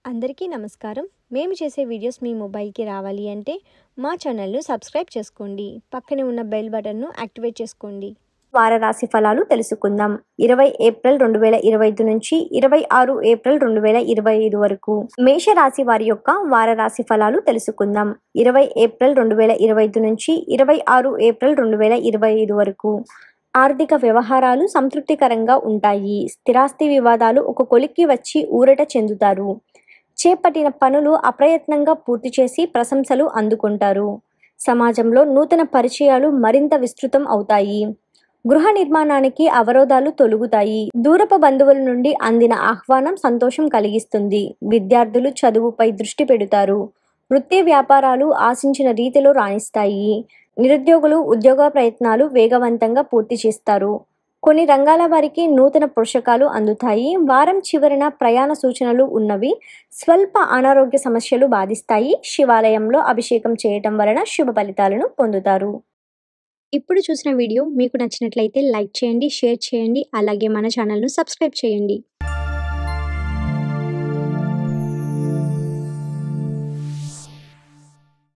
అందరికీ నమస్కారం. మేము చేసే వీడియోస్ మీ మొబైల్‌కి రావాలి అంటే మా ఛానల్‌ను సబ్స్క్రైబ్ చేసుకోండి. పక్కనే ఉన్న బెల్ బటన్‌ను యాక్టివేట్ చేసుకోండి. వార రాశి ఫలాలు తెలుసుకుందాం. 20 ఏప్రిల్ 2025 నుంచి 26 ఏప్రిల్ 2025 వరకు మేష రాశి వారి యొక్క వార రాశి ఫలాలు తెలుసుకుందాం. 20 ఏప్రిల్ 2025 నుంచి 26 ఏప్రిల్ 2025 వరకు ఆర్థిక వ్యవహారాలు సంతృప్తికరంగా ఉంటాయి. స్థిరాస్తి వివాదాలు ఒక కొలిక్కి వచ్చి ఊరట చెందుతారు. చేపట్టిన పనులు అప్రయత్నంగా పూర్తి చేసి ప్రశంసలు అందుకుంటారు. సమాజంలో నూతన పరిచయాలు మరింత విస్తృతం అవుతాయి. గృహ నిర్మాణానికి అవరోధాలు తొలగుతాయి. దూరపు బంధువుల నుండి అందిన ఆహ్వానం సంతోషం కలిగిస్తుంది. విద్యార్థులు చదువుపై దృష్టి పెడతారు. వృత్తి వ్యాపారాలు ఆశించిన రీతిలో రాణిస్తాయి. నిరుద్యోగులు ఉద్యోగ ప్రయత్నాలు వేగవంతంగా పూర్తి చేస్తారు. కొన్ని రంగాల వారికి నూతన పోషకాలు అందుతాయి. వారం చివరన ప్రయాణ సూచనలు ఉన్నవి. స్వల్ప అనారోగ్య సమస్యలు బాధిస్తాయి. శివాలయంలో అభిషేకం చేయటం వలన శుభ ఫలితాలను పొందుతారు. ఇప్పుడు చూసిన వీడియో మీకు నచ్చినట్లయితే లైక్ చేయండి, షేర్ చేయండి, అలాగే మన ఛానల్ను సబ్స్క్రైబ్ చేయండి.